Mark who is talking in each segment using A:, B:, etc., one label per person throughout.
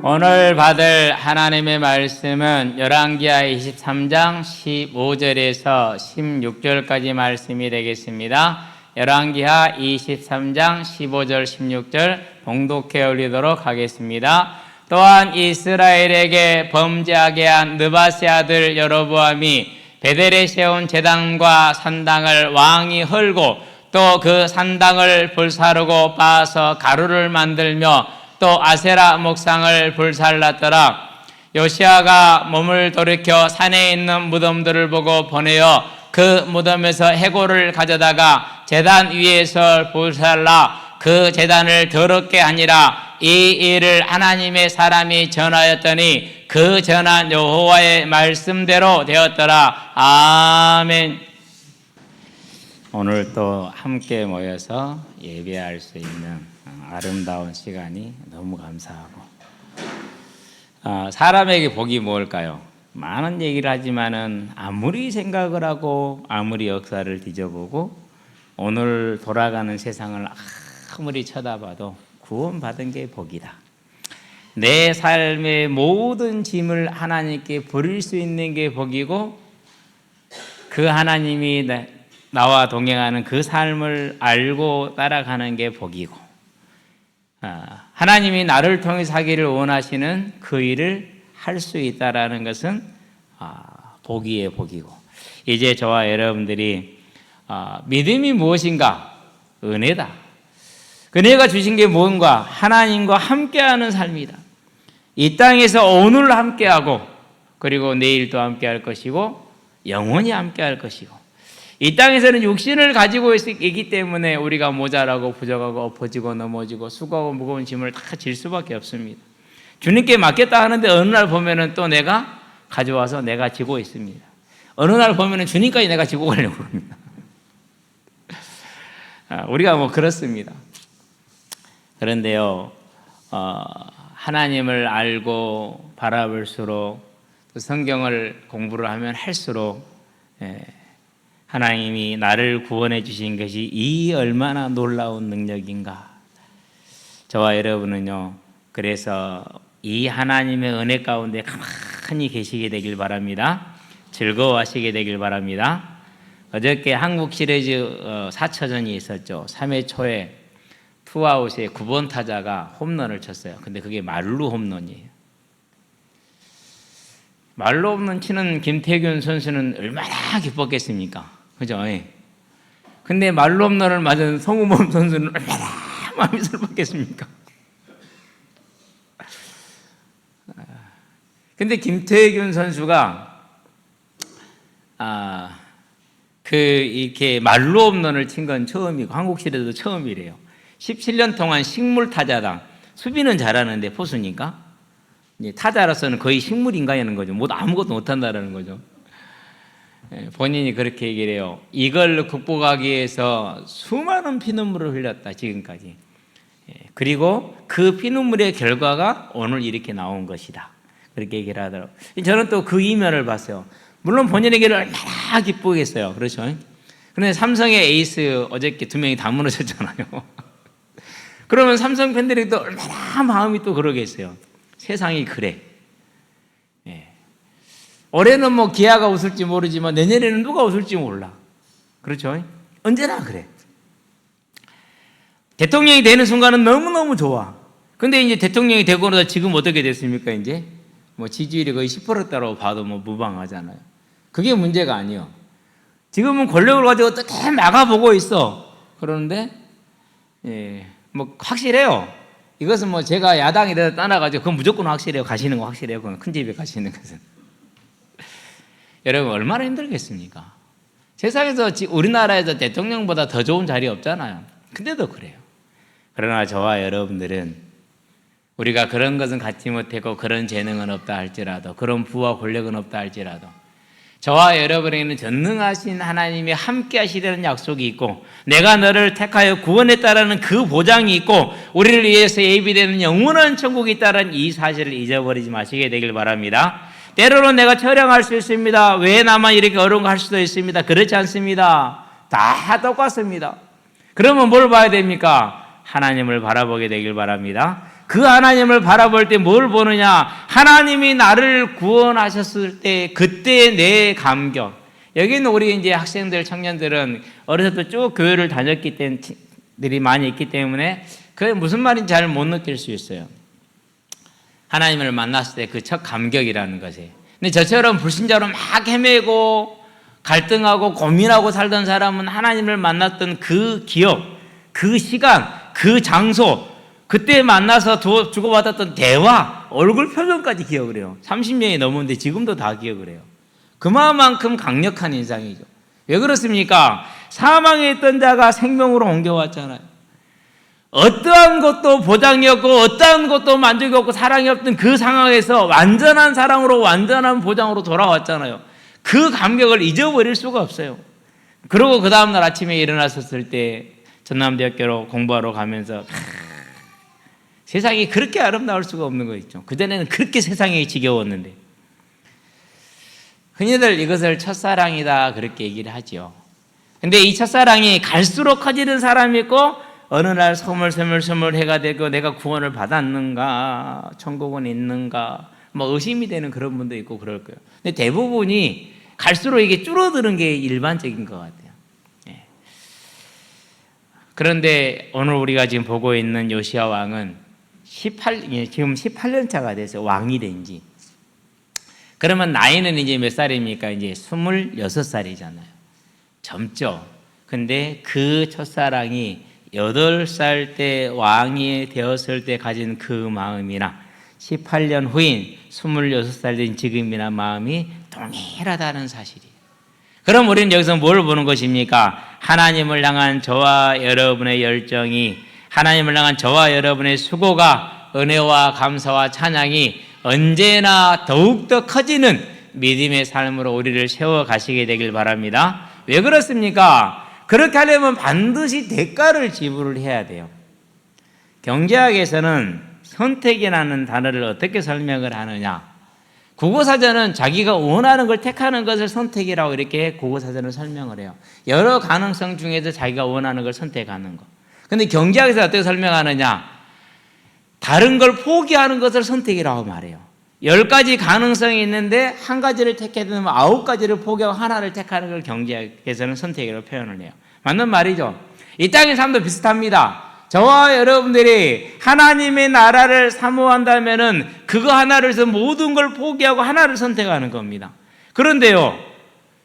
A: 오늘 받을 하나님의 말씀은 열왕기하 23장 15절에서 16절까지 말씀이 되겠습니다. 열왕기하 23장 15절 16절 봉독해 올리도록 하겠습니다. 또한 이스라엘에게 범죄하게 한 느밧의 아들 여로보암이 베델에 세운 제단과 산당을 왕이 헐고 또 그 산당을 불사르고 빻아서 가루를 만들며 또 아세라 목상을 불살랐더라. 요시아가 몸을 돌이켜 산에 있는 무덤들을 보고 보내어 그 무덤에서 해골을 가져다가 제단 위에서 불살라 그 제단을 더럽게 하니라. 이 일을 하나님의 사람이 전하였더니 그 전한 여호와의 말씀대로 되었더라. 아멘. 오늘 또 함께 모여서 예배할 수 있는 아름다운 시간이 너무 감사하고, 사람에게 복이 무엇일까요? 많은 얘기를 하지만은 아무리 생각을 하고 아무리 역사를 뒤져보고 오늘 돌아가는 세상을 아무리 쳐다봐도 구원받은 게 복이다. 내 삶의 모든 짐을 하나님께 버릴 수 있는 게 복이고, 그 하나님이 나와 동행하는 그 삶을 알고 따라가는 게 복이고, 하나님이 나를 통해서 하기를 원하시는 그 일을 할 수 있다라는 것은 복이의 복이고, 이제 저와 여러분들이 믿음이 무엇인가? 은혜다. 은혜가 주신 게 뭔가? 하나님과 함께하는 삶이다. 이 땅에서 오늘 함께하고 그리고 내일도 함께할 것이고 영원히 함께할 것이고, 이 땅에서는 육신을 가지고 있기 때문에 우리가 모자라고 부족하고 엎어지고 넘어지고 수고하고 무거운 짐을 다 질 수밖에 없습니다. 주님께 맡겼다 하는데 어느 날 보면은 또 내가 가져와서 내가 지고 있습니다. 어느 날 보면은 주님까지 내가 지고 가려고 합니다. 우리가 뭐 그렇습니다. 그런데요, 하나님을 알고 바라볼수록 또 성경을 공부를 하면 할수록 하나님이 나를 구원해 주신 것이 이 얼마나 놀라운 능력인가. 저와 여러분은요, 그래서 이 하나님의 은혜 가운데 가만히 계시게 되길 바랍니다. 즐거워하시게 되길 바랍니다. 어저께 한국 시리즈 4차전이 있었죠. 3회 초에 투아웃에 9번 타자가 홈런을 쳤어요. 근데 그게 말루 홈런이에요. 말루 홈런 치는 김태균 선수는 얼마나 기뻤겠습니까? 그죠? 근데 말로 홈런을 맞은 송우범 선수는 얼마나 마음이 슬펐겠습니까? 근데 김태균 선수가 이렇게 말로 홈런을 친 건 처음이고 한국 시리즈도 처음이래요. 17년 동안 식물 타자당, 수비는 잘하는데 포수니까 타자로서는 거의 식물인간이라는 거죠. 아무것도 못한다라는 거죠. 본인이 그렇게 얘기를 해요. 이걸 극복하기 위해서 수많은 피눈물을 흘렸다, 지금까지. 그리고 그 피눈물의 결과가 오늘 이렇게 나온 것이다. 그렇게 얘기를 하더라고요. 저는 또 그 이면을 봤어요. 물론 본인에게는 얼마나 기쁘겠어요. 그렇죠? 그런데 삼성의 에이스 어저께 2명이 다 무너졌잖아요. 그러면 삼성 팬들이 또 얼마나 마음이 또 그러겠어요. 세상이 그래. 올해는 뭐 기아가 웃을지 모르지만 내년에는 누가 웃을지 몰라. 그렇죠? 언제나 그래. 대통령이 되는 순간은 너무너무 좋아. 근데 이제 대통령이 되고 나서 지금 어떻게 됐습니까? 이제 뭐 지지율이 거의 10%대로 봐도 뭐 무방하잖아요. 그게 문제가 아니에요. 지금은 권력을 가지고 어떻게 막아보고 있어. 그러는데 뭐 확실해요. 이것은 뭐 제가 야당이 돼서 떠나가지고 그건 무조건 확실해요. 가시는 거 확실해요. 그건 큰 집에 가시는 것은. 여러분 얼마나 힘들겠습니까? 세상에서 우리나라에서 대통령보다 더 좋은 자리 없잖아요. 근데도 그래요. 그러나 저와 여러분들은 우리가 그런 것은 갖지 못하고 그런 재능은 없다 할지라도 그런 부와 권력은 없다 할지라도 저와 여러분에게는 전능하신 하나님이 함께 하시려는 약속이 있고 내가 너를 택하여 구원했다라는 그 보장이 있고 우리를 위해서 예비되는 영원한 천국이 있다는 이 사실을 잊어버리지 마시게 되길 바랍니다. 때로는 내가 처량할 수 있습니다. 왜 나만 이렇게 어려운 거 할 수도 있습니다. 그렇지 않습니다. 다 똑같습니다. 그러면 뭘 봐야 됩니까? 하나님을 바라보게 되길 바랍니다. 그 하나님을 바라볼 때 뭘 보느냐? 하나님이 나를 구원하셨을 때 그때의 내 감격. 여기는 우리 이제 학생들, 청년들은 어렸을 때 쭉 교회를 다녔기 때문에 들이 많이 있기 때문에 그게 무슨 말인지 잘 못 느낄 수 있어요. 하나님을 만났을 때 그 첫 감격이라는 것이. 근데 저처럼 불신자로 막 헤매고 갈등하고 고민하고 살던 사람은 하나님을 만났던 그 기억, 그 시간, 그 장소, 그때 만나서 주고받았던 대화, 얼굴 표정까지 기억을 해요. 30년이 넘었는데 지금도 다 기억을 해요. 그만큼 강력한 인상이죠. 왜 그렇습니까? 사망에 있던 자가 생명으로 옮겨왔잖아요. 어떠한 것도 보장이 없고 어떠한 것도 만족이 없고 사랑이 없던 그 상황에서 완전한 사랑으로 완전한 보장으로 돌아왔잖아요. 그 감격을 잊어버릴 수가 없어요. 그리고 그 다음날 아침에 일어났었을 때 전남대학교로 공부하러 가면서 세상이 그렇게 아름다울 수가 없는 거 있죠. 그전에는 그렇게 세상이 지겨웠는데. 흔히들 이것을 첫사랑이다 그렇게 얘기를 하죠. 근데 이 첫사랑이 갈수록 커지는 사람이 있고 어느 날 서물서물 해가 되고 내가 구원을 받았는가, 천국은 있는가, 뭐 의심이 되는 그런 분도 있고 그럴 거예요. 근데 대부분이 갈수록 이게 줄어드는 게 일반적인 것 같아요. 예. 그런데 오늘 우리가 지금 보고 있는 요시야 왕은 지금 18년 차가 돼서 왕이 된 지. 그러면 나이는 이제 몇 살입니까? 이제 26살이잖아요. 젊죠. 근데 그 첫사랑이 8살 때 왕이 되었을 때 가진 그 마음이나 18년 후인 26살 된 지금이나 마음이 동일하다는 사실이에요. 그럼 우리는 여기서 뭘 보는 것입니까? 하나님을 향한 저와 여러분의 열정이, 하나님을 향한 저와 여러분의 수고가, 은혜와 감사와 찬양이 언제나 더욱더 커지는 믿음의 삶으로 우리를 세워가시게 되길 바랍니다. 왜 그렇습니까? 그렇게 하려면 반드시 대가를 지불을 해야 돼요. 경제학에서는 선택이라는 단어를 어떻게 설명을 하느냐? 국어사전은 자기가 원하는 걸 택하는 것을 선택이라고 이렇게 국어사전을 설명을 해요. 여러 가능성 중에서 자기가 원하는 걸 선택하는 거. 근데 경제학에서 어떻게 설명하느냐? 다른 걸 포기하는 것을 선택이라고 말해요. 10가지 가능성이 있는데 한 가지를 택해야 되면 9가지를 포기하고 하나를 택하는 걸 경제학에서는 선택이라고 표현을 해요. 맞는 말이죠. 이 땅의 삶도 비슷합니다. 저와 여러분들이 하나님의 나라를 사모한다면은 그거 하나를 해서 모든 걸 포기하고 하나를 선택하는 겁니다. 그런데요,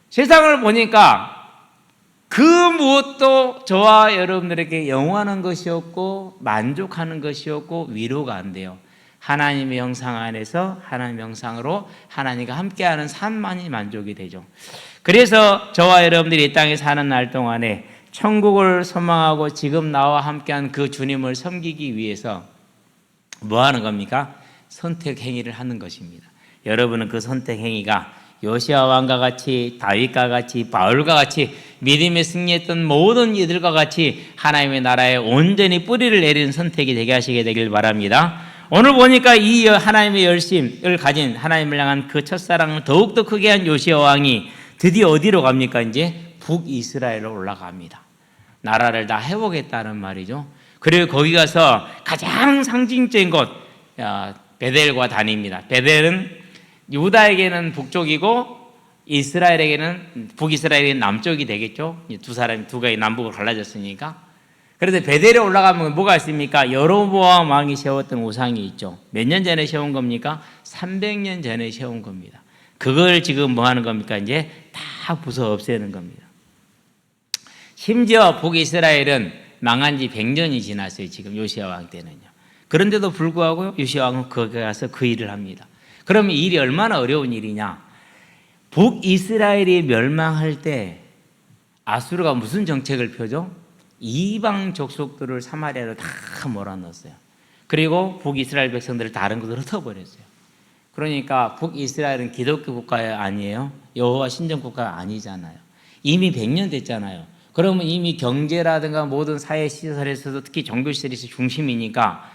A: 세상을 보니까 그 무엇도 저와 여러분들에게 영원한 것이었고 만족하는 것이었고 위로가 안 돼요. 하나님의 형상 안에서 하나님의 형상으로 하나님과 함께하는 삶만이 만족이 되죠. 그래서 저와 여러분들이 이 땅에 사는 날 동안에 천국을 소망하고 지금 나와 함께한 그 주님을 섬기기 위해서 뭐 하는 겁니까? 선택 행위를 하는 것입니다. 여러분은 그 선택 행위가 요시야 왕과 같이, 다윗과 같이, 바울과 같이 믿음에 승리했던 모든 이들과 같이 하나님의 나라에 온전히 뿌리를 내리는 선택이 되게 하시게 되길 바랍니다. 오늘 보니까 이 하나님의 열심을 가진 하나님을 향한 그 첫사랑을 더욱더 크게 한 요시야 왕이 드디어 어디로 갑니까? 이제 북이스라엘로 올라갑니다. 나라를 다 해보겠다는 말이죠. 그리고 거기 가서 가장 상징적인 곳 베델과 단입니다. 베델은 유다에게는 북쪽이고 이스라엘에게는 북이스라엘에게는 남쪽이 되겠죠. 두 가지 남북으로 갈라졌으니까. 그런데 베델에 올라가면 뭐가 있습니까? 여로보암 왕이 세웠던 우상이 있죠. 몇 년 전에 세운 겁니까? 300년 전에 세운 겁니다. 그걸 지금 뭐 하는 겁니까? 이제 다 부숴 없애는 겁니다. 심지어 북이스라엘은 망한 지 100년이 지났어요. 지금 요시야 왕 때는요. 그런데도 불구하고 요시야 왕은 거기 가서 그 일을 합니다. 그러면 이 일이 얼마나 어려운 일이냐? 북이스라엘이 멸망할 때 아수르가 무슨 정책을 펴죠? 이방 족속들을 사마리아로 다 몰아넣었어요. 그리고 북이스라엘 백성들을 다른 곳으로 흩어버렸어요. 그러니까 북이스라엘은 기독교 국가 아니에요. 여호와 신정 국가가 아니잖아요. 이미 100년 됐잖아요. 그러면 이미 경제라든가 모든 사회 시설에서도 특히 종교 시설에서 중심이니까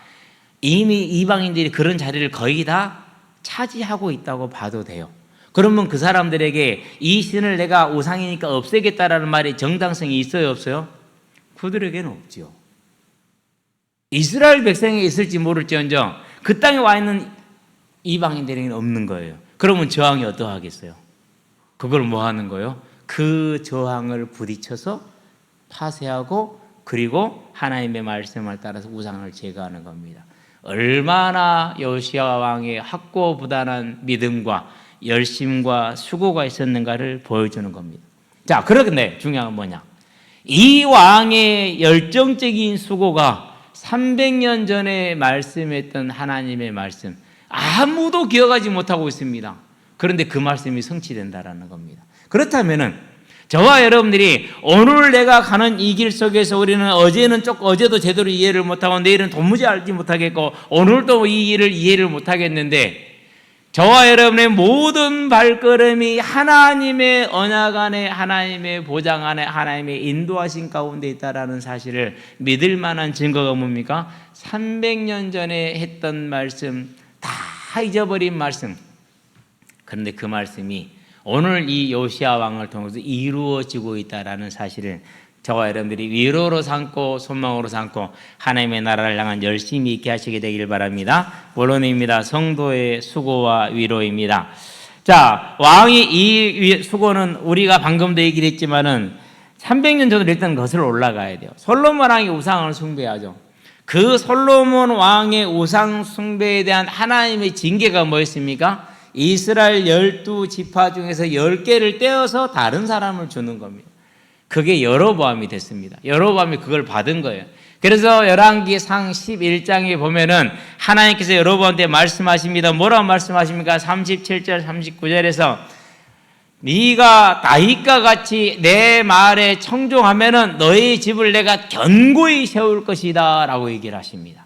A: 이미 이방인들이 그런 자리를 거의 다 차지하고 있다고 봐도 돼요. 그러면 그 사람들에게 이 신을 내가 우상이니까 없애겠다라는 말이 정당성이 있어요, 없어요? 그들에게는 없죠. 이스라엘 백성에 있을지 모를지언정 그 땅에 와 있는 이방인들에게는 없는 거예요. 그러면 저항이 어떠하겠어요? 그걸 뭐 하는 거예요? 그 저항을 부딪혀서 파쇄하고 그리고 하나님의 말씀을 따라서 우상을 제거하는 겁니다. 얼마나 요시야 왕의 확고부단한 믿음과 열심과 수고가 있었는가를 보여주는 겁니다. 자, 그런데 중요한 건 뭐냐? 이 왕의 열정적인 수고가 300년 전에 말씀했던 하나님의 말씀 아무도 기억하지 못하고 있습니다. 그런데 그 말씀이 성취된다라는 겁니다. 그렇다면은 저와 여러분들이 오늘 내가 가는 이 길 속에서 우리는 어제도 제대로 이해를 못하고 내일은 도무지 알지 못하겠고 오늘도 이 일을 이해를 못하겠는데 저와 여러분의 모든 발걸음이 하나님의 언약 안에 하나님의 보장 안에 하나님의 인도하신 가운데 있다라는 사실을 믿을 만한 증거가 뭡니까? 300년 전에 했던 말씀 다 잊어버린 말씀. 그런데 그 말씀이 오늘 이 요시야 왕을 통해서 이루어지고 있다라는 사실을 저와 여러분들이 위로로 삼고 소망으로 삼고 하나님의 나라를 향한 열심히 있게 하시게 되길 바랍니다. 본론입니다. 성도의 수고와 위로입니다. 자, 왕이 이 수고는 우리가 방금도 얘기를 했지만은 300년 전으로 일단 거슬러 올라가야 돼요. 솔로몬 왕이 우상을 숭배하죠. 그 솔로몬 왕의 우상 숭배에 대한 하나님의 징계가 뭐였습니까? 이스라엘 12지파 중에서 10개를 떼어서 다른 사람을 주는 겁니다. 그게 여로보암이 됐습니다. 여로보암이 그걸 받은 거예요. 그래서 열왕기상 11장에 보면은 하나님께서 여로보암한테 말씀하십니다. 뭐라고 말씀하십니까? 37절 39절에서 네가 다윗과 같이 내 말에 청종하면은 너의 집을 내가 견고히 세울 것이다 라고 얘기를 하십니다.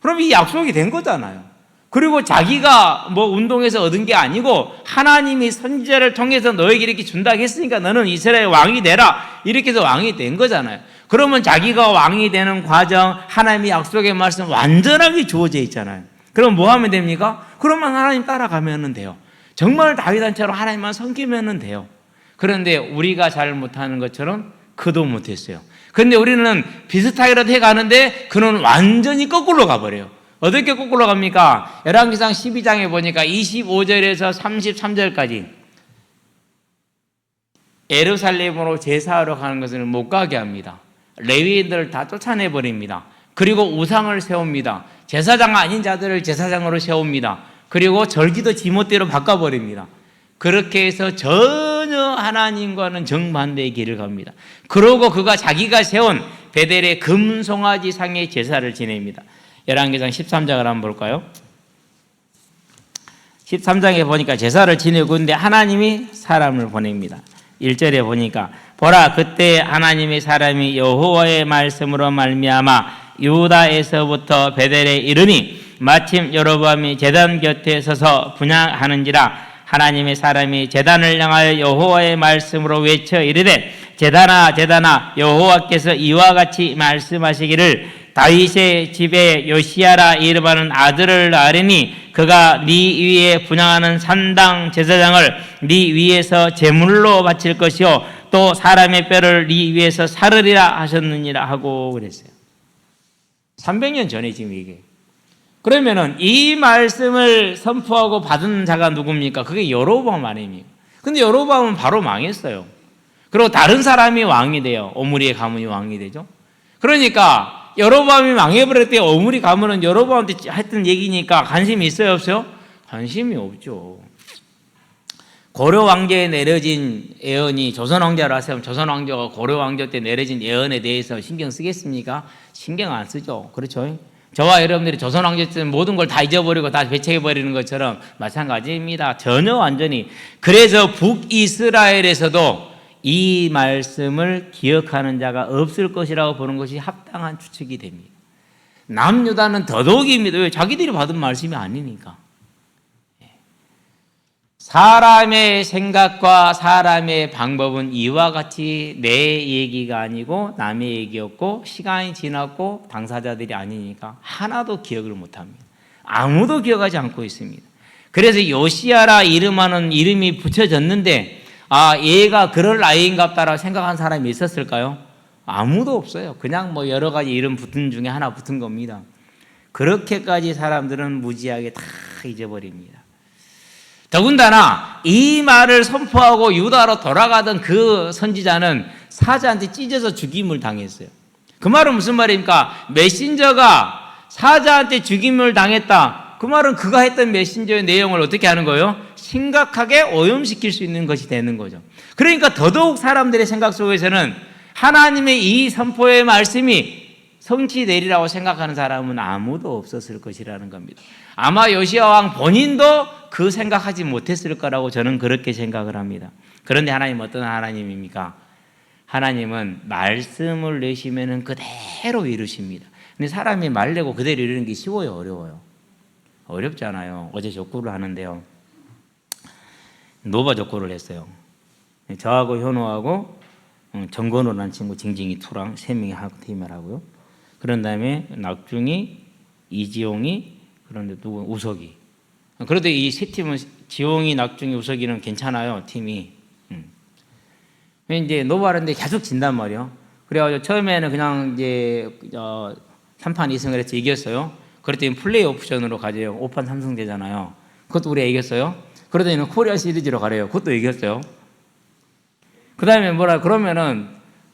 A: 그럼 이 약속이 된 거잖아요. 그리고 자기가 뭐 운동해서 얻은 게 아니고 하나님이 선지자를 통해서 너에게 이렇게 준다고 했으니까 너는 이스라엘 왕이 되라 이렇게 해서 왕이 된 거잖아요. 그러면 자기가 왕이 되는 과정 하나님의 약속의 말씀 완전하게 주어져 있잖아요. 그럼 뭐 하면 됩니까? 그러면 하나님 따라가면 돼요. 정말 다윗한처럼 하나님만 섬기면 돼요. 그런데 우리가 잘 못하는 것처럼 그도 못했어요. 그런데 우리는 비슷하게라도 해가는데 그는 완전히 거꾸로 가버려요. 어떻게 거꾸로 갑니까? 열왕기상 12장에 보니까 25절에서 33절까지 예루살렘으로 제사하러 가는 것을 못 가게 합니다. 레위인들을 다 쫓아내버립니다. 그리고 우상을 세웁니다. 제사장 아닌 자들을 제사장으로 세웁니다. 그리고 절기도 지멋대로 바꿔버립니다. 그렇게 해서 전혀 하나님과는 정반대의 길을 갑니다. 그러고 그가 자기가 세운 베델의 금송아지 상의 제사를 지냅니다. 열왕기상 13장을 한번 볼까요? 13장에 보니까 제사를 지내고 있는데 하나님이 사람을 보냅니다. 1절에 보니까 보라 그때 하나님의 사람이 여호와의 말씀으로 말미암아 유다에서부터 베델에 이르니 마침 여로보암이 제단 곁에 서서 분향하는지라 하나님의 사람이 제단을 향하여 여호와의 말씀으로 외쳐 이르되 제단아 제단아 여호와께서 이와 같이 말씀하시기를 다윗의 집에 요시야라 이름하는 아들을 낳으리니 그가 네 위에 분향하는 산당 제사장을 네 위에서 제물로 바칠 것이요 또 사람의 뼈를 네 위에서 사르리라 하셨느니라 하고 그랬어요. 300년 전에 지금 이게. 그러면은 이 말씀을 선포하고 받은 자가 누굽니까? 그게 여로보암 아닙니까? 근데 여로보암은 바로 망했어요. 그리고 다른 사람이 왕이 돼요. 오므리의 가문이 왕이 되죠. 그러니까 여로보암이 망해버렸대. 오므리 가문은 여로보암한테 했던 얘기니까 관심이 있어요, 없어요? 관심이 없죠. 고려 왕조에 내려진 예언이 조선 왕조로 하세요. 조선 왕조가 고려 왕조 때 내려진 예언에 대해서 신경 쓰겠습니까? 신경 안 쓰죠. 그렇죠? 저와 여러분들이 조선 왕조 때 모든 걸 다 잊어버리고 다 배척해버리는 것처럼 마찬가지입니다. 전혀 완전히. 그래서 북이스라엘에서도 이 말씀을 기억하는 자가 없을 것이라고 보는 것이 합당한 추측이 됩니다. 남유다는 더더욱입니다. 왜? 자기들이 받은 말씀이 아니니까. 사람의 생각과 사람의 방법은 이와 같이 내 얘기가 아니고 남의 얘기였고 시간이 지났고 당사자들이 아니니까 하나도 기억을 못합니다. 아무도 기억하지 않고 있습니다. 그래서 요시야라 이름하는 이름이 붙여졌는데 얘가 그럴 나이인갑다라고 생각한 사람이 있었을까요? 아무도 없어요. 그냥 뭐 여러 가지 이름 붙은 중에 하나 붙은 겁니다. 그렇게까지 사람들은 무지하게 다 잊어버립니다. 더군다나 이 말을 선포하고 유다로 돌아가던 그 선지자는 사자한테 찢어서 죽임을 당했어요. 그 말은 무슨 말입니까? 메신저가 사자한테 죽임을 당했다. 그 말은 그가 했던 메신저의 내용을 어떻게 하는 거예요? 심각하게 오염시킬 수 있는 것이 되는 거죠. 그러니까 더더욱 사람들의 생각 속에서는 하나님의 이 선포의 말씀이 성취되리라고 생각하는 사람은 아무도 없었을 것이라는 겁니다. 아마 요시야 왕 본인도 그 생각하지 못했을 거라고 저는 그렇게 생각을 합니다. 그런데 하나님 어떤 하나님입니까? 하나님은 말씀을 내시면은 그대로 이루십니다. 근데 사람이 말 내고 그대로 이루는 게 쉬워요, 어려워요? 어렵잖아요. 어제 족구를 하는데요. 노바 족구를 했어요. 저하고 현호하고 정건호라는 친구 징징이 투랑 3명이 팀을 하고요. 그런 다음에 낙중이, 이지용이, 그런데 누구 우석이. 그래도 이 세 팀은 지용이, 낙중이, 우석이는 괜찮아요, 팀이. 이제 노바르인데 계속 진단 말이에요. 그래가지고 처음에는 그냥 이제 3판 2승을 해서 이겼어요. 그랬더니 플레이 옵션으로 가져요. 5판 3승 되잖아요. 그것도 우리가 이겼어요. 그러더니 코리아 시리즈로 가래요. 그것도 이겼어요. 그 다음에 그러면은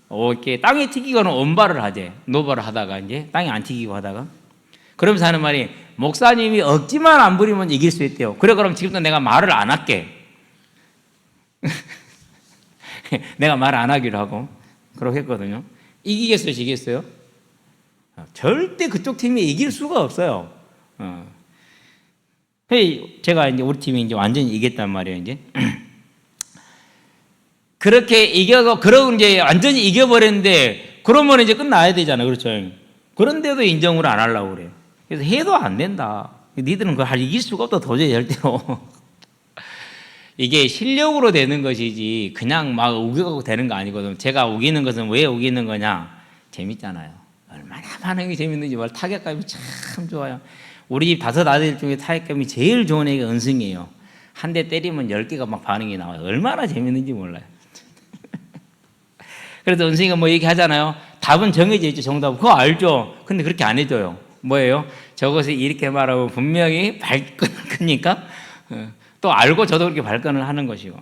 A: 이렇게 땅에 튀기고는 언발을 하재. 노발을 하다가 이제 땅에 안 튀기고 하다가. 그러면서 하는 말이 목사님이 억지만 안 부리면 이길 수 있대요. 그래 그럼 지금도 내가 말을 안 할게. 내가 말 안 하기로 하고 그렇게 했거든요. 이기겠어요, 지겠어요? 절대 그쪽 팀이 이길 수가 없어요. 제가 이제 우리 팀이 이제 완전히 이겼단 말이에요, 이제. 그렇게 이겨서 그러고 이제 완전히 이겨버렸는데 그러면 이제 끝나야 되잖아요, 그렇죠? 그런데도 인정을 안 하려고 그래요. 그래서 해도 안 된다. 니들은 그걸 이길 수가 없다, 도저히 절대로. 이게 실력으로 되는 것이지 그냥 막 우겨가고 되는 거 아니거든요. 제가 우기는 것은 왜 우기는 거냐? 재밌잖아요. 얼마나 반응이 재밌는지 말 타격감이 참 좋아요. 우리 집 5 아들 중에 타격감이 제일 좋은 애가 은승이에요. 한 대 때리면 10개가 막 반응이 나와요. 얼마나 재밌는지 몰라요. 그래서 은승이가 뭐 얘기하잖아요. 답은 정해져 있죠, 정답은. 그거 알죠? 근데 그렇게 안 해줘요. 뭐예요? 저것을 이렇게 말하면 분명히 발끈을 끄니까 또 알고 저도 그렇게 발끈을 하는 것이고.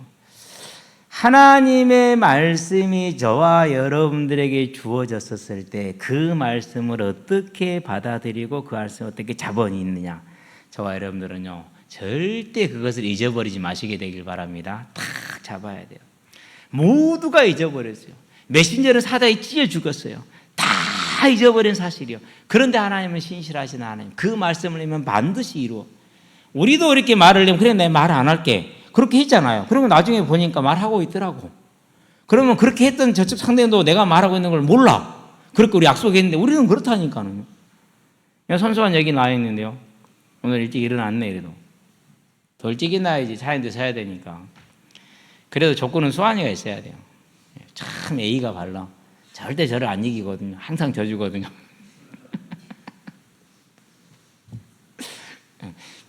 A: 하나님의 말씀이 저와 여러분들에게 주어졌었을 때 그 말씀을 어떻게 받아들이고 그 말씀을 어떻게 자본이 있느냐. 저와 여러분들은요, 절대 그것을 잊어버리지 마시게 되길 바랍니다. 딱 잡아야 돼요. 모두가 잊어버렸어요. 메신저는 사자에 찢어 죽었어요. 다 잊어버린 사실이요. 그런데 하나님은 신실하신 하나님. 그 말씀을 내면 반드시 이루어. 우리도 이렇게 말을 내면 그래, 내 말 안 할게. 그렇게 했잖아요. 그러면 나중에 보니까 말하고 있더라고. 그러면 그렇게 했던 저쪽 상대도 내가 말하고 있는 걸 몰라. 그렇게 우리 약속했는데 우리는 그렇다니까요. 선수한 얘기 나와 있는데요. 오늘 일찍 일어났네, 이래도. 더 일찍 일어나야지 차인데 사야 되니까. 그래도 조건은 수환이가 있어야 돼요. 참 A가 발라. 절대 저를 안 이기거든요. 항상 져주거든요.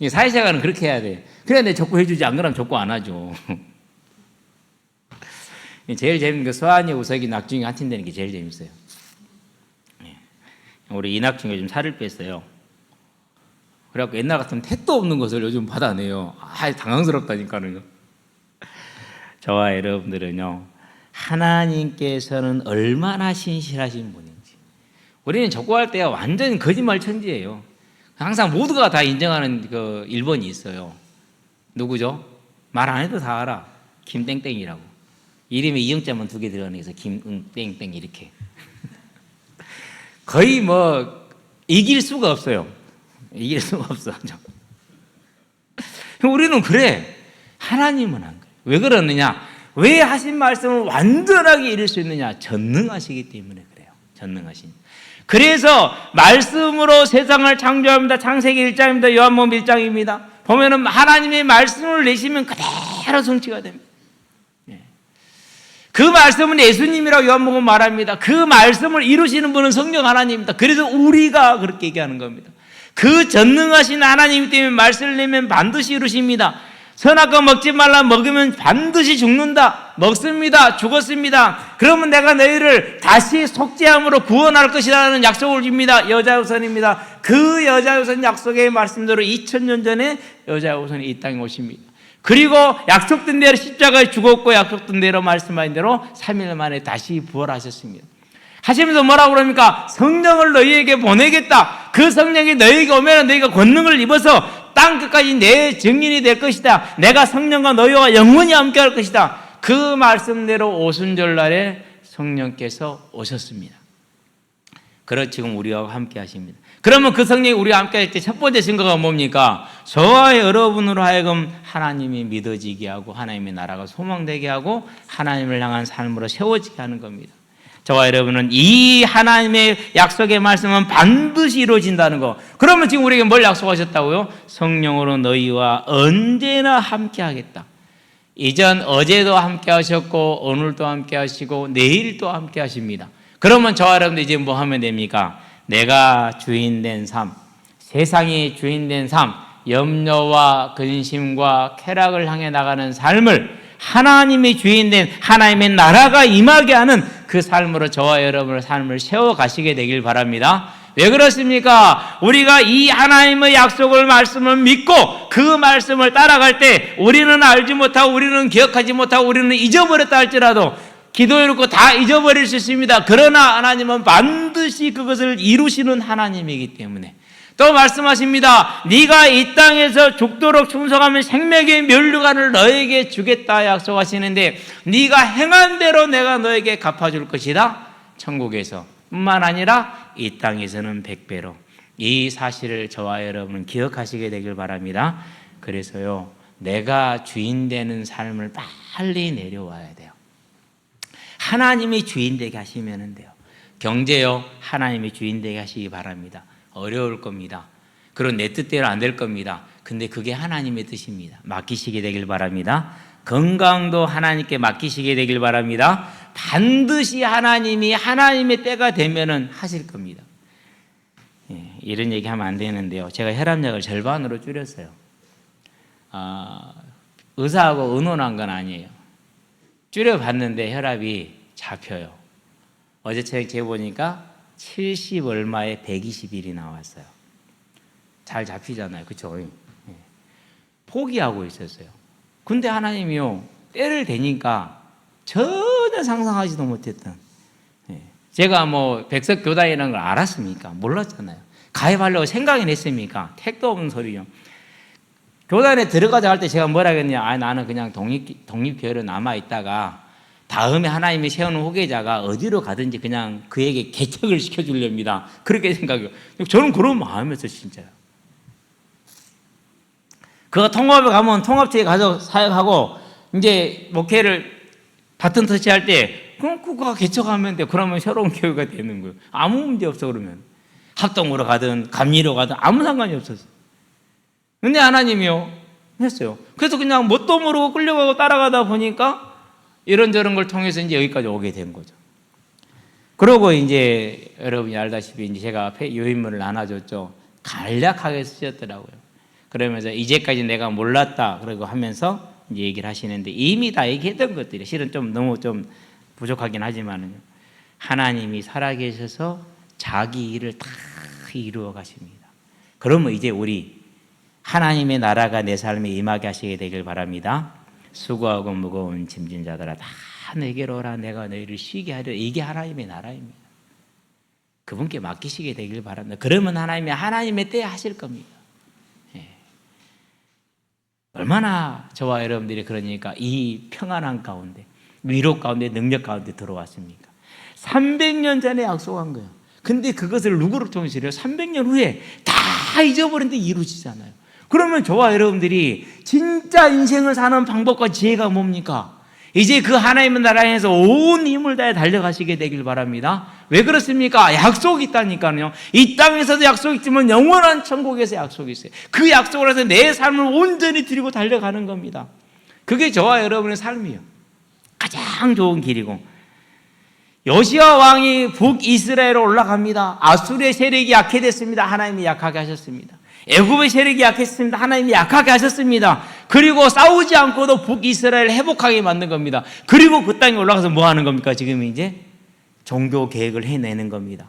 A: 사회생활은 그렇게 해야 돼. 그래야 내 족구 해주지, 안 그러면 족구 안 하죠. 제일 재밌는 게 수환이, 우석이, 낙중이 한 팀 되는 게 제일 재밌어요. 우리 이낙중이 요즘 살을 뺐어요. 그래갖고 옛날 같으면 택도 없는 것을 요즘 받아내요. 당황스럽다니까요. 저와 여러분들은요, 하나님께서는 얼마나 신실하신 분인지. 우리는 족구할 때 완전 거짓말 천지예요. 항상 모두가 다 인정하는 그 1번이 있어요. 누구죠? 말 안 해도 다 알아. 김땡땡이라고. 이름에 이영자만 2개 들어가는 게서 김땡땡 이렇게. 거의 뭐 이길 수가 없어요. 이길 수가 없어. 우리는 그래. 하나님은 안 그래. 왜 그러느냐? 왜 하신 말씀을 완전하게 이룰 수 있느냐? 전능하시기 때문에 그래요. 전능하신. 그래서 말씀으로 세상을 창조합니다. 창세기 1장입니다. 요한복음 1장입니다. 보면은 하나님의 말씀을 내시면 그대로 성취가 됩니다. 그 말씀은 예수님이라고 요한복음 말합니다. 그 말씀을 이루시는 분은 성령 하나님입니다. 그래서 우리가 그렇게 얘기하는 겁니다. 그 전능하신 하나님 때문에 말씀을 내면 반드시 이루십니다. 선악과 먹지 말라, 먹으면 반드시 죽는다. 먹습니다. 죽었습니다. 그러면 내가 너희를 다시 속죄함으로 구원할 것이라는 약속을 줍니다. 여자우선입니다. 그 여자우선 약속의 말씀대로 2000년 전에 여자우선이 이 땅에 오십니다. 그리고 약속된 대로 십자가에 죽었고 약속된 대로 말씀하신 대로 3일 만에 다시 부활하셨습니다. 하시면서 뭐라고 그럽니까? 성령을 너희에게 보내겠다. 그 성령이 너희에게 오면 너희가 권능을 입어서 땅 끝까지 내 증인이 될 것이다. 내가 성령과 너희와 영원히 함께 할 것이다. 그 말씀대로 오순절날에 성령께서 오셨습니다. 그렇 지금 우리와 함께 하십니다. 그러면 그 성령이 우리와 함께 할 때 첫 번째 증거가 뭡니까? 저와 여러분으로 하여금 하나님이 믿어지게 하고 하나님의 나라가 소망되게 하고 하나님을 향한 삶으로 세워지게 하는 겁니다. 저와 여러분은 이 하나님의 약속의 말씀은 반드시 이루어진다는 거. 그러면 지금 우리에게 뭘 약속하셨다고요? 성령으로 너희와 언제나 함께 하겠다. 이전 어제도 함께 하셨고 오늘도 함께 하시고 내일도 함께 하십니다. 그러면 저와 여러분들 이제 뭐 하면 됩니까? 내가 주인된 삶, 세상이 주인된 삶, 염려와 근심과 쾌락을 향해 나가는 삶을 하나님이 주인된 하나님의 나라가 임하게 하는 그 삶으로 저와 여러분의 삶을 세워가시게 되길 바랍니다. 왜 그렇습니까? 우리가 이 하나님의 약속을 말씀을 믿고 그 말씀을 따라갈 때 우리는 알지 못하고 우리는 기억하지 못하고 우리는 잊어버렸다 할지라도 기도해놓고 다 잊어버릴 수 있습니다. 그러나 하나님은 반드시 그것을 이루시는 하나님이기 때문에 또 말씀하십니다. 네가 이 땅에서 죽도록 충성하면 생명의 면류관을 너에게 주겠다 약속하시는데 네가 행한 대로 내가 너에게 갚아줄 것이다. 천국에서 뿐만 아니라 이 땅에서는 100배로. 이 사실을 저와 여러분은 기억하시게 되길 바랍니다. 그래서요, 내가 주인 되는 삶을 빨리 내려와야 돼요. 하나님이 주인 되게 하시면 돼요. 경제요, 하나님이 주인 되게 하시기 바랍니다. 어려울 겁니다. 그런 내 뜻대로 안 될 겁니다. 근데 그게 하나님의 뜻입니다. 맡기시게 되길 바랍니다. 건강도 하나님께 맡기시게 되길 바랍니다. 반드시 하나님이 하나님의 때가 되면은 하실 겁니다. 이런 얘기하면 안 되는데요. 제가 혈압약을 절반으로 줄였어요. 의사하고 의논한 건 아니에요. 줄여봤는데 혈압이 잡혀요. 어제 책 재보니까 70 얼마에 121이 나왔어요. 잘 잡히잖아요. 그렇죠? 포기하고 있었어요. 근데 하나님이요, 때를 대니까 전혀 상상하지도 못했던, 제가 뭐 백석교단이라는 걸 알았습니까? 몰랐잖아요. 가입하려고 생각은 했습니까? 택도 없는 소리요. 교단에 들어가자 할 때 제가 뭐라 했냐? 나는 그냥 독립교회로 남아있다가 다음에 하나님이 세우는 후계자가 어디로 가든지 그냥 그에게 개척을 시켜주렵니다. 그렇게 생각해요. 저는 그런 마음이었어요, 진짜요. 그가 통합에 가면 통합체에 가서 사역하고 이제 목회를 바튼 터치할 때 그럼 그가 개척하면 돼. 그러면 새로운 교회가 되는 거예요. 아무 문제 없어. 그러면 학동으로 가든 감리로 가든 아무 상관이 없었어요. 근데 하나님이요 했어요. 그래서 그냥 뭣도 모르고 끌려가고 따라가다 보니까 이런저런 걸 통해서 이제 여기까지 오게 된 거죠. 그러고 이제 여러분이 알다시피 이제 제가 요인문을 나눠줬죠. 간략하게 쓰셨더라고요. 그러면서 이제까지 내가 몰랐다 그러고 하면서 이제 얘기를 하시는데 이미 다 얘기했던 것들이 실은 좀 너무 좀 부족하긴 하지만은 하나님이 살아계셔서 자기 일을 다 이루어 가십니다. 그러면 이제 우리 하나님의 나라가 내 삶에 임하게 하시게 되길 바랍니다. 수고하고 무거운 짐진 자들아 다 내게로 오라 내가 너희를 쉬게 하려. 이게 하나님의 나라입니다. 그분께 맡기시게 되길 바랍니다. 그러면 하나님이 하나님의 때에 하실 겁니다. 얼마나 저와 여러분들이 그러니까 이 평안한 가운데 위로 가운데 능력 가운데 들어왔습니까? 300년 전에 약속한 거예요. 근데 그것을 누구를 통해서 이래요? 300년 후에 다 잊어버렸는데 이루어지잖아요. 그러면 저와 여러분들이 진짜 인생을 사는 방법과 지혜가 뭡니까? 이제 그 하나님의 나라에서 온 힘을 다해 달려가시게 되길 바랍니다. 왜 그렇습니까? 약속이 있다니까요. 이 땅에서도 약속이 있지만 영원한 천국에서 약속이 있어요. 그 약속을 해서 내 삶을 온전히 드리고 달려가는 겁니다. 그게 저와 여러분의 삶이에요. 가장 좋은 길이고, 요시야 왕이 북이스라엘로 올라갑니다. 아수르의 세력이 약해졌습니다. 하나님이 약하게 하셨습니다. 애굽의 세력이 약했습니다. 하나님이 약하게 하셨습니다. 그리고 싸우지 않고도 북이스라엘을 회복하게 만든 겁니다. 그리고 그 땅에 올라가서 뭐 하는 겁니까? 지금 이제 종교 계획을 해내는 겁니다.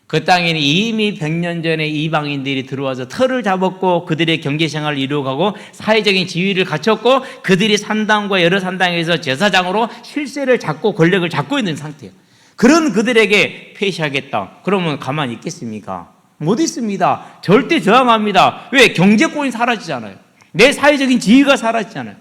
A: 그 땅에는 이미 100년 전에 이방인들이 들어와서 터를 잡았고 그들의 경제생활을 이루어가고 사회적인 지위를 갖췄고 그들이 산당과 여러 산당에서 제사장으로 실세를 잡고 권력을 잡고 있는 상태예요. 그런 그들에게 폐시하겠다. 그러면 가만히 있겠습니까? 못 있습니다. 절대 저항합니다. 왜? 경제권이 사라지잖아요. 내 사회적인 지위가 사라지잖아요.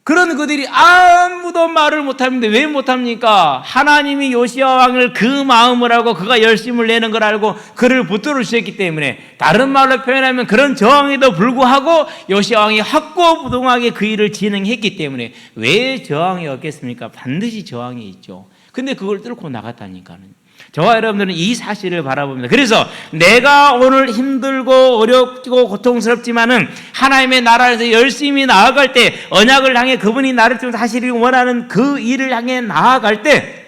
A: 그런 그들이 아무도 말을 못합니다. 왜 못합니까? 하나님이 요시야 왕을 그 마음을 알고 그가 열심을 내는 걸 알고 그를 붙들어 주셨기 때문에, 다른 말로 표현하면 그런 저항에도 불구하고 요시야 왕이 확고부동하게 그 일을 진행했기 때문에 왜 저항이 없겠습니까? 반드시 저항이 있죠. 근데 그걸 뚫고 나갔다니까는. 저와 여러분들은 이 사실을 바라봅니다. 그래서 내가 오늘 힘들고 어렵고 고통스럽지만은 하나님의 나라에서 열심히 나아갈 때, 언약을 향해 그분이 나를 통해서 하시길 원하는 그 일을 향해 나아갈 때,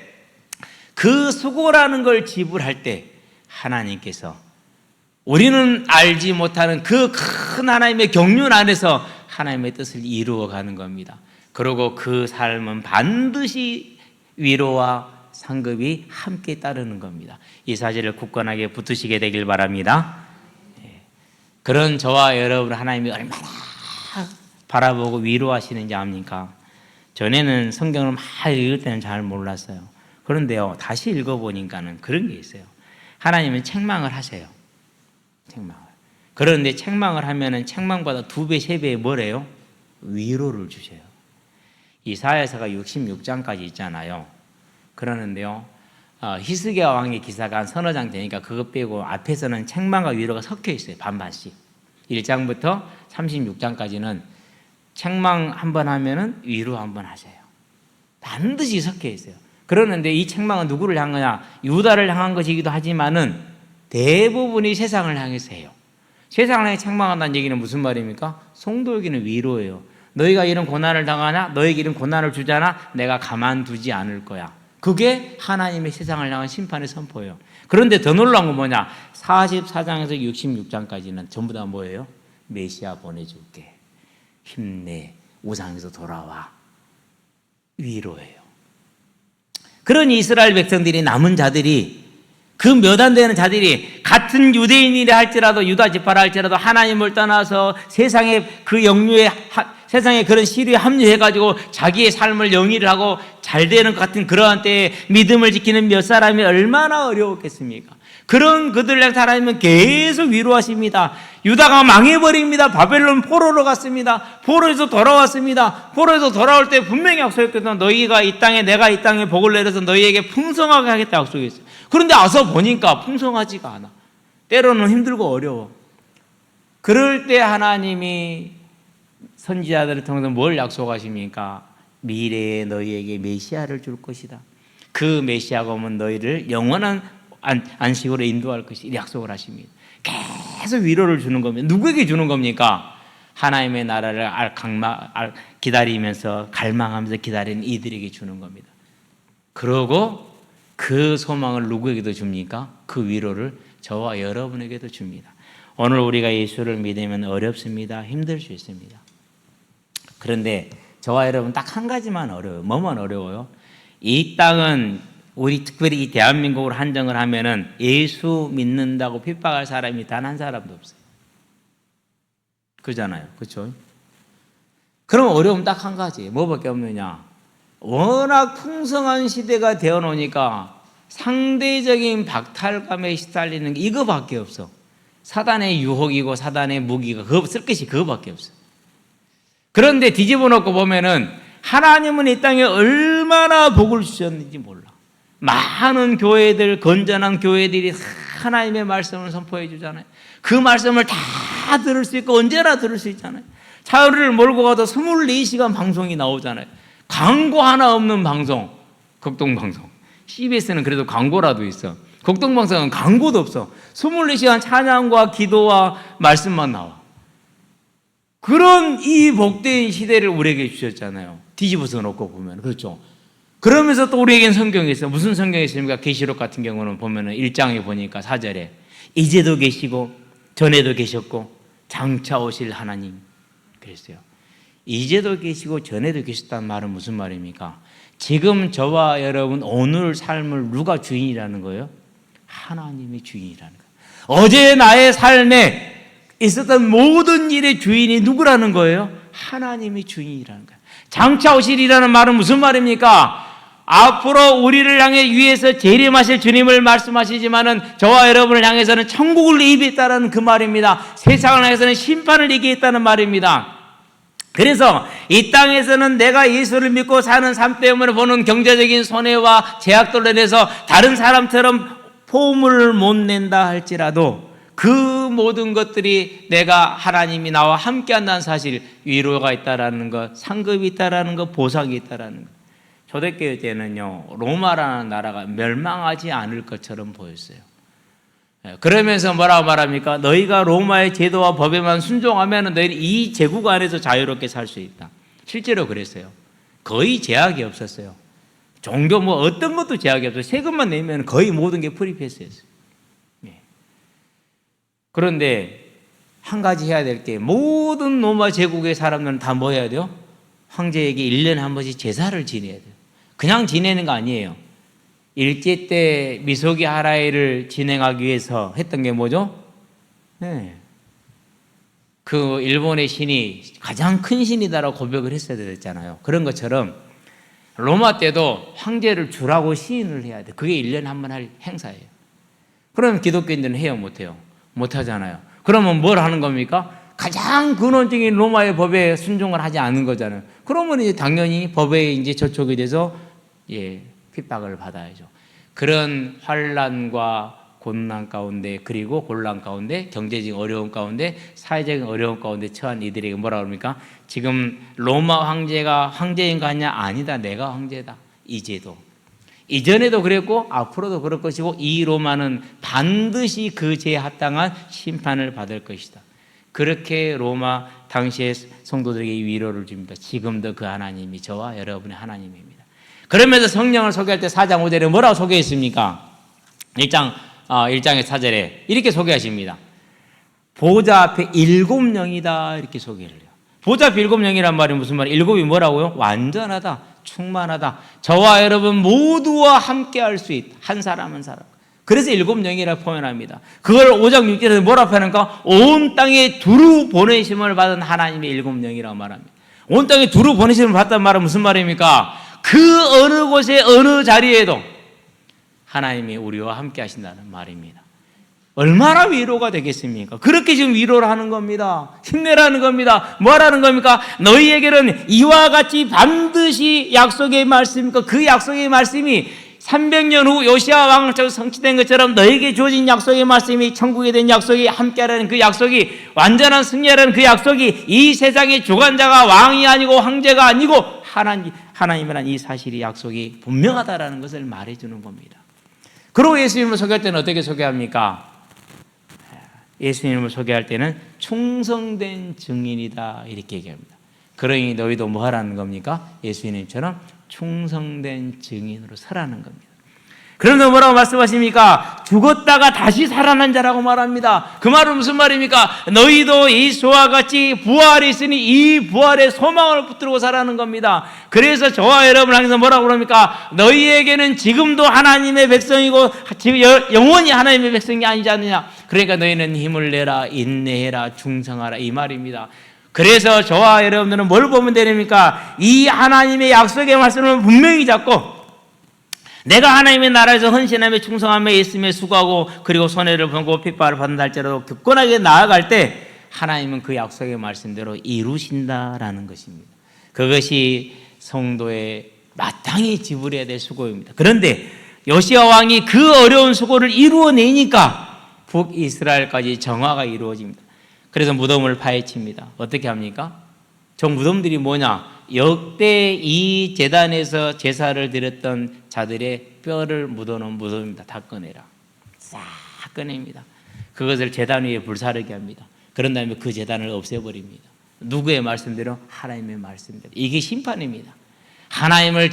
A: 그 수고라는 걸 지불할 때 하나님께서 우리는 알지 못하는 그 큰 하나님의 경륜 안에서 하나님의 뜻을 이루어가는 겁니다. 그리고 그 삶은 반드시 위로와 상급이 함께 따르는 겁니다. 이 사실을 굳건하게 붙드시게 되길 바랍니다. 그런 저와 여러분 하나님이 얼마나 바라보고 위로하시는지 압니까? 전에는 성경을 막 읽을 때는 잘 몰랐어요. 그런데요, 다시 읽어보니까는 그런 게 있어요. 하나님은 책망을 하세요. 책망을. 그런데 책망을 하면은 책망보다 2배, 3배의 뭐래요? 위로를 주셔요. 이사야서가 66장까지 있잖아요. 그러는데요, 히스기야 왕의 기사가 한 서너 장 되니까 그것 빼고 앞에서는 책망과 위로가 섞여 있어요. 반반씩. 1장부터 36장까지는 책망 한번 하면은 위로 한번 하세요. 반드시 섞여 있어요. 그러는데 이 책망은 누구를 향하냐? 유다를 향한 것이기도 하지만은 대부분이 세상을 향해서 해요. 세상을 향해 책망한다는 얘기는 무슨 말입니까? 성도에게는 위로예요. 너희가 이런 고난을 당하나? 너에게 이런 고난을 주잖아? 내가 가만두지 않을 거야. 그게 하나님의 세상을 향한 심판의 선포예요. 그런데 더 놀라운 건 뭐냐? 44장에서 66장까지는 전부 다 뭐예요? 메시아 보내줄게. 힘내. 우상에서 돌아와. 위로예요. 그런 이스라엘 백성들이, 남은 자들이, 그 몇 안 되는 자들이 같은 유대인이라 할지라도, 유다 지파라 할지라도 하나님을 떠나서 세상의 그 영류에, 세상에 그런 시류에 합류해가지고 자기의 삶을 영위를 하고 잘 되는 것 같은 그러한 때에 믿음을 지키는 몇 사람이 얼마나 어려웠겠습니까? 그런 그들을 향해 하나님은 계속 위로하십니다. 유다가 망해버립니다. 바벨론 포로로 갔습니다. 포로에서 돌아왔습니다. 포로에서 돌아올 때 분명히 약속했거든요. 너희가 이 땅에, 내가 이 땅에 복을 내려서 너희에게 풍성하게 하겠다 약속했어요. 그런데 와서 보니까 풍성하지가 않아. 때로는 힘들고 어려워. 그럴 때 하나님이 선지자들을 통해서 뭘 약속하십니까? 미래에 너희에게 메시아를 줄 것이다. 그 메시아가 오면 너희를 영원한 안식으로 인도할 것이 약속을 하십니다. 계속 위로를 주는 겁니다. 누구에게 주는 겁니까? 하나님의 나라를 기다리면서 갈망하면서 기다리는 이들에게 주는 겁니다. 그러고 그 소망을 누구에게도 줍니까? 그 위로를 저와 여러분에게도 줍니다. 오늘 우리가 예수를 믿으면 어렵습니다. 힘들 수 있습니다. 그런데 저와 여러분 딱 한 가지만 어려워요. 뭐만 어려워요? 이 땅은, 우리 특별히 이 대한민국으로 한정을 하면은 예수 믿는다고 핍박할 사람이 단 한 사람도 없어요. 그잖아요. 그렇죠? 그럼 어려움 딱 한 가지. 뭐밖에 없느냐? 워낙 풍성한 시대가 되어 놓으니까 상대적인 박탈감에 시달리는 게 이거밖에 없어. 사단의 유혹이고 사단의 무기가 쓸 것이 그거밖에 없어. 그런데 뒤집어 놓고 보면은 하나님은 이 땅에 얼마나 복을 주셨는지 몰라. 많은 교회들, 건전한 교회들이 하나님의 말씀을 선포해 주잖아요. 그 말씀을 다 들을 수 있고 언제나 들을 수 있잖아요. 차를 몰고 가도 24시간 방송이 나오잖아요. 광고 하나 없는 방송, 극동방송. CBS는 그래도 광고라도 있어. 극동방송은 광고도 없어. 24시간 찬양과 기도와 말씀만 나와. 그런 이 복된 시대를 우리에게 주셨잖아요. 뒤집어서 놓고 보면. 그렇죠. 그러면서 또 우리에겐 성경이 있어요. 무슨 성경이 있습니까? 계시록 같은 경우는 보면은 1장에 보니까 4절에 이제도 계시고 전에도 계셨고 장차 오실 하나님 그랬어요. 이제도 계시고 전에도 계셨다는 말은 무슨 말입니까? 지금 저와 여러분 오늘 삶을 누가 주인이라는 거예요? 하나님이 주인이라는 거예요. 어제 나의 삶에 있었던 모든 일의 주인이 누구라는 거예요? 하나님이 주인이라는 거예요. 장차 오실이라는 말은 무슨 말입니까? 앞으로 우리를 향해 위에서 재림하실 주님을 말씀하시지만은 저와 여러분을 향해서는 천국을 예비했다는 그 말입니다. 세상을 향해서는 심판을 얘기했다는 말입니다. 그래서 이 땅에서는 내가 예수를 믿고 사는 삶 때문에 보는 경제적인 손해와 제약들로 인해서 다른 사람처럼 포음을 못 낸다 할지라도 그 모든 것들이 내가 하나님이 나와 함께 한다는 사실, 위로가 있다라는 것, 상급이 있다라는 것, 보상이 있다라는 것. 초대교회 때는요, 로마라는 나라가 멸망하지 않을 것처럼 보였어요. 그러면서 뭐라고 말합니까? 너희가 로마의 제도와 법에만 순종하면 너희는 이 제국 안에서 자유롭게 살 수 있다. 실제로 그랬어요. 거의 제약이 없었어요. 종교 뭐 어떤 것도 제약이 없어요. 세금만 내면 거의 모든 게 프리패스였어요. 그런데 한 가지 해야 될 게, 모든 로마 제국의 사람들은 다 뭐 해야 돼요? 황제에게 1년에 한 번씩 제사를 지내야 돼요. 그냥 지내는 거 아니에요. 일제 때 미소기 하라이를 진행하기 위해서 했던 게 뭐죠? 그 일본의 신이 가장 큰 신이다라고 고백을 했어야 됐잖아요. 그런 것처럼 로마 때도 황제를 주라고 시인을 해야 돼. 그게 1년에 한 번 할 행사예요. 그러면 기독교인들은 해요, 못해요? 못하잖아요. 그러면 뭘 하는 겁니까? 가장 근원적인 로마의 법에 순종을 하지 않은 거잖아요. 그러면 이제 당연히 법에 이제 저촉이 돼서 핍박을 받아야죠. 그런 환난과 곤란 가운데, 그리고 곤란 가운데, 경제적인 어려움 가운데, 사회적인 어려움 가운데 처한 이들에게 뭐라 그럽니까? 지금 로마 황제가 황제인 거 아니냐? 아니다. 내가 황제다. 이제도. 이전에도 그랬고 앞으로도 그럴 것이고, 이 로마는 반드시 그 죄에 합당한 심판을 받을 것이다. 그렇게 로마 당시의 성도들에게 위로를 줍니다. 지금도 그 하나님이 저와 여러분의 하나님입니다. 그러면서 성령을 소개할 때 4장 5절에 뭐라고 소개했습니까? 1장의 4절에 이렇게 소개하십니다. 보좌 앞에 7영이다 이렇게 소개를 해요. 보좌 앞에 7영이란 말이 무슨 말이에요? 7이 뭐라고요? 완전하다, 충만하다, 저와 여러분 모두와 함께 할 수 있다. 한 사람 한 사람. 그래서 7영이라고 표현합니다. 그걸 5장 6절에서 뭐라고 표현하니까 온 땅에 두루 보내심을 받은 하나님의 7영이라고 말합니다. 온 땅에 두루 보내심을 받았단 말은 무슨 말입니까? 그 어느 곳에 어느 자리에도 하나님이 우리와 함께 하신다는 말입니다. 얼마나 위로가 되겠습니까? 그렇게 지금 위로를 하는 겁니다. 힘내라는 겁니다. 뭐라는 겁니까? 너희에게는 이와 같이 반드시 약속의 말씀이니까, 그 약속의 말씀이 300년 후 요시아 왕처럼 성취된 것처럼 너에게 주어진 약속의 말씀이, 천국에 대한 약속이, 함께하라는 그 약속이, 완전한 승리하라는 그 약속이 이 세상의 주관자가 왕이 아니고 황제가 아니고 하나님이라는 이 사실이, 약속이 분명하다라는 것을 말해주는 겁니다. 그리고 예수님을 소개할 때는 어떻게 소개합니까? 예수님을 소개할 때는 충성된 증인이다 이렇게 얘기합니다. 그러니 너희도 뭐 하라는 겁니까? 예수님처럼 충성된 증인으로 서라는 겁니다. 그런데 뭐라고 말씀하십니까? 죽었다가 다시 살아난 자라고 말합니다. 그 말은 무슨 말입니까? 너희도 예수와 같이 부활이 있으니 이 부활의 소망을 붙들고 살아는 겁니다. 그래서 저와 여러분을 향해서 뭐라고 그럽니까? 너희에게는 지금도 하나님의 백성이고 영원히 하나님의 백성이 아니지 않느냐. 그러니까 너희는 힘을 내라, 인내해라, 충성하라 이 말입니다. 그래서 저와 여러분들은 뭘 보면 되십니까? 이 하나님의 약속의 말씀을 분명히 잡고, 내가 하나님의 나라에서 헌신하며 충성하며 예수님에 수고하고 그리고 손해를 보고 핍박을 받는 날짜로 굳건하게 나아갈 때 하나님은 그 약속의 말씀대로 이루신다라는 것입니다. 그것이 성도의 마땅히 지불해야 될 수고입니다. 그런데 요시야 왕이 그 어려운 수고를 이루어내니까 북이스라엘까지 정화가 이루어집니다. 그래서 무덤을 파헤칩니다. 어떻게 합니까? 저 무덤들이 뭐냐? 역대 이 제단에서 제사를 드렸던 자들의 뼈를 묻어놓은 무덤입니다. 다 꺼내라. 싹 꺼냅니다. 그것을 제단 위에 불사르게 합니다. 그런 다음에 그 제단을 없애버립니다. 누구의 말씀대로? 하나님의 말씀대로. 이게 심판입니다. 하나님을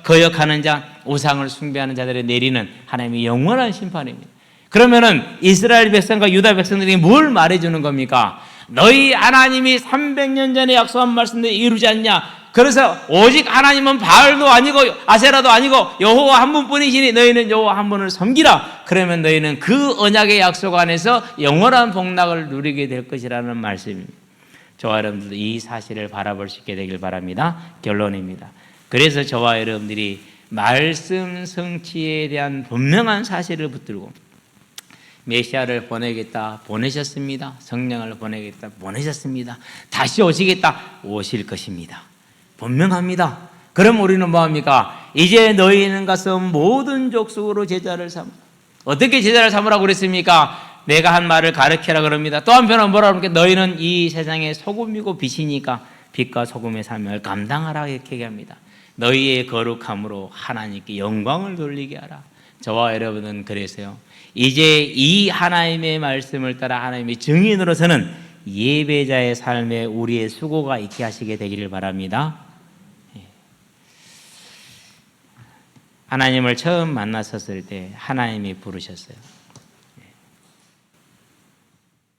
A: 거역하는 자, 우상을 숭배하는 자들에 내리는 하나님의 영원한 심판입니다. 그러면은 이스라엘 백성과 유다 백성들이 뭘 말해주는 겁니까? 너희 하나님이 300년 전에 약속한 말씀을 이루지 않냐? 그래서 오직 하나님은 바알도 아니고 아세라도 아니고 여호와 한 분뿐이시니 너희는 여호와 한 분을 섬기라. 그러면 너희는 그 언약의 약속 안에서 영원한 복락을 누리게 될 것이라는 말씀입니다. 저와 여러분들도 이 사실을 바라볼 수 있게 되길 바랍니다. 결론입니다. 그래서 저와 여러분들이 말씀 성취에 대한 분명한 사실을 붙들고 메시아를 보내겠다, 보내셨습니다. 성령을 보내겠다, 보내셨습니다. 다시 오시겠다, 오실 것입니다. 분명합니다. 그럼 우리는 뭐합니까? 이제 너희는 가서 모든 족속으로 제자를 삼으라. 어떻게 제자를 삼으라고 그랬습니까? 내가 한 말을 가르치라 그럽니다. 또 한편은 뭐라고 합니까? 너희는 이 세상의 소금이고 빛이니까 빛과 소금의 사명을 감당하라 이렇게 얘기합니다. 너희의 거룩함으로 하나님께 영광을 돌리게 하라. 저와 여러분은 그래서요, 이제 이 하나님의 말씀을 따라 하나님의 증인으로서는 예배자의 삶에 우리의 수고가 있게 하시게 되기를 바랍니다. 하나님을 처음 만났었을 때 하나님이 부르셨어요.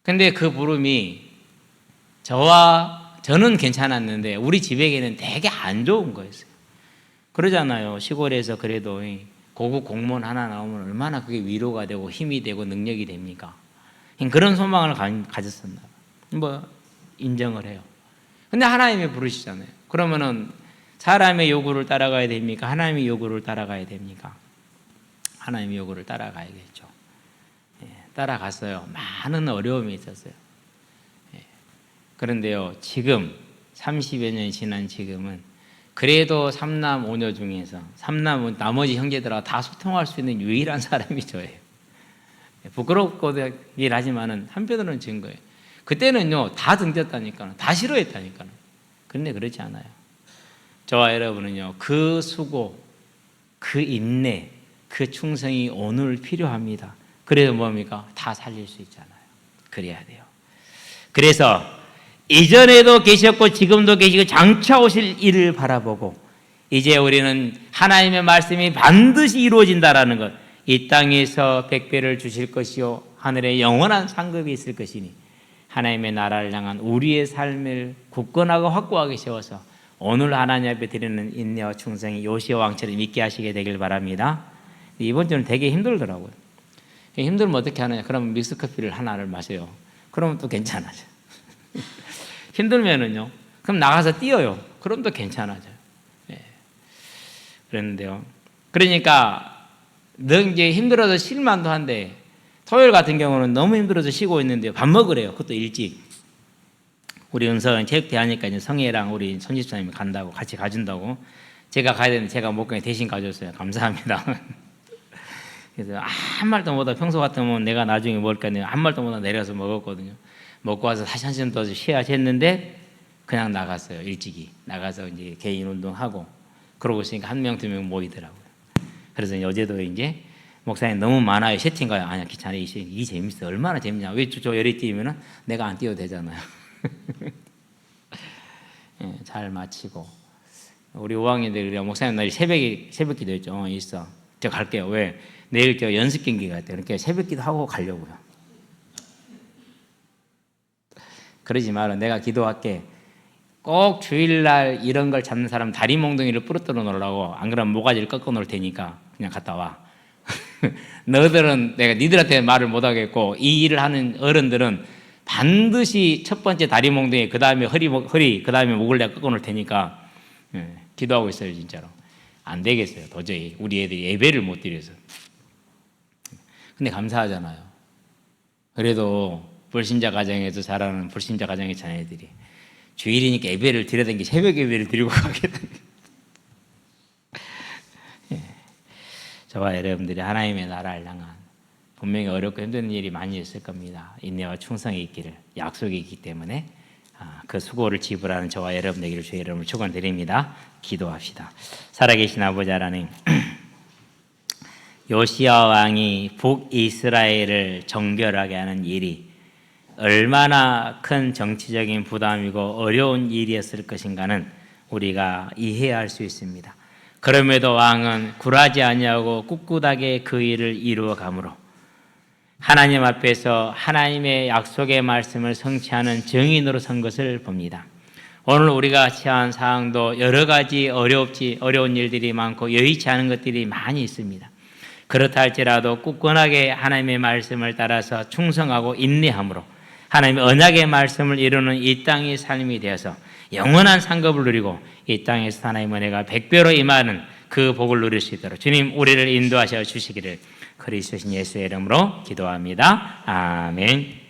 A: 근데 그 부름이 저는 괜찮았는데 우리 집에게는 되게 안 좋은 거였어요. 그러잖아요. 시골에서 그래도 고급 공무원 하나 나오면 얼마나 그게 위로가 되고 힘이 되고 능력이 됩니까? 그런 소망을 가졌었나 봐요. 뭐 인정을 해요. 근데 하나님이 부르시잖아요. 그러면은 사람의 요구를 따라가야 됩니까? 하나님의 요구를 따라가야 됩니까? 하나님의 요구를 따라가야겠죠. 따라갔어요. 많은 어려움이 있었어요. 그런데요, 지금 30여 년이 지난 지금은 그래도 삼남 오녀 중에서 나머지 형제들하고 다 소통할 수 있는 유일한 사람이 저예요. 부끄럽긴 하지만은 한편으로는 증거예요. 그때는요, 다 등졌다니까요. 다 싫어했다니까요. 그런데 그렇지 않아요. 저와 여러분은요, 그 수고, 그 인내, 그 충성이 오늘 필요합니다. 그래서 뭡니까? 다 살릴 수 있잖아요. 그래야 돼요. 그래서 이전에도 계셨고 지금도 계시고 장차 오실 일을 바라보고 이제 우리는 하나님의 말씀이 반드시 이루어진다라는 것, 이 땅에서 백배를 주실 것이요 하늘에 영원한 상급이 있을 것이니 하나님의 나라를 향한 우리의 삶을 굳건하고 확고하게 세워서 오늘 하나님 앞에 드리는 인내와 충성이 요시야 왕처럼 있게 하시게 되길 바랍니다. 이번 주는 되게 힘들더라고요. 힘들면 어떻게 하느냐? 그러면 믹스커피를 하나를 마셔요. 그러면 또 괜찮아져요. 힘들면은요, 그럼 나가서 뛰어요. 그럼 또 괜찮아져요. 그랬는데요. 그러니까 너 이제 힘들어서 쉴만도 한데 토요일 같은 경우는 너무 힘들어서 쉬고 있는데요. 밥 먹으래요. 그것도 일찍. 우리 은서는 체육대 하니까 이제 성혜랑 우리 손집사님이 간다고 같이 가준다고. 제가 가야 되는데 제가 못 가니 대신 가줬어요. 감사합니다. 그래서 한 말도 못하고 평소 같으면 내가 나중에 먹을까 했는데 한 말도 못하고 내려서 먹었거든요. 먹고 와서 다시 한시간 더 쉬어야지 했는데 그냥 나갔어요. 일찍이 나가서 이제 개인 운동하고 그러고 있으니까 한 명 두 명 모이더라고요. 그래서 어제도 이제 목사님 너무 많아요. 세팅 가요. 아니야 귀찮아. 이 재밌어. 얼마나 재밌냐. 왜 저 열이 뛰면은 내가 안 뛰어도 되잖아요. 잘 마치고 우리 5학년들 그래 목사님 날 새벽 기도 했죠. 있어. 저 갈게요. 왜? 내일 저 연습 경기가 있대요. 그러니까 새벽 기도 하고 가려고요. 그러지 마라. 내가 기도할게. 꼭 주일날 이런 걸 잡는 사람 다리 몽둥이를 부러뜨려 놓으라고. 안 그러면 모가지를 꺾어 놓을 테니까 그냥 갔다 와. 너희들은 내가 니들한테 말을 못 하겠고 이 일을 하는 어른들은 반드시 첫 번째 다리 몽둥이 그 다음에 허리 그 다음에 목을 내가 꺾어 놓을 테니까 기도하고 있어요. 진짜로. 안 되겠어요. 도저히 우리 애들이 예배를 못 드려서. 근데 감사하잖아요. 그래도 불신자 가정에서 자라는 불신자 가정의 자녀들이 주일이니까 예배를 드려야 되는 게 새벽 예배를 드리고 가겠다. 저와 여러분들이 하나님의 나라를 향한 분명히 어렵고 힘든 일이 많이 있을 겁니다. 인내와 충성이 있기를 약속이 있기 때문에 그 수고를 지불하는 저와 여러분 되기를 주의 이름으로 축원드립니다. 기도합시다. 살아계신 아버지 하나님, 요시야 왕이 북이스라엘을 정결하게 하는 일이 얼마나 큰 정치적인 부담이고 어려운 일이었을 것인가는 우리가 이해할 수 있습니다. 그럼에도 왕은 굴하지 아니하고 꿋꿋하게 그 일을 이루어 가므로 하나님 앞에서 하나님의 약속의 말씀을 성취하는 증인으로 선 것을 봅니다. 오늘 우리가 처한 상황도 여러 가지 어려운 일들이 많고 여의치 않은 것들이 많이 있습니다. 그렇다 할지라도 굳건하게 하나님의 말씀을 따라서 충성하고 인내함으로 하나님의 언약의 말씀을 이루는 이 땅의 삶이 되어서 영원한 상급을 누리고 이 땅에서 하나님의 은혜가 100배로 임하는 그 복을 누릴 수 있도록 주님 우리를 인도하셔 주시기를 그리스도신 예수의 이름으로 기도합니다. 아멘.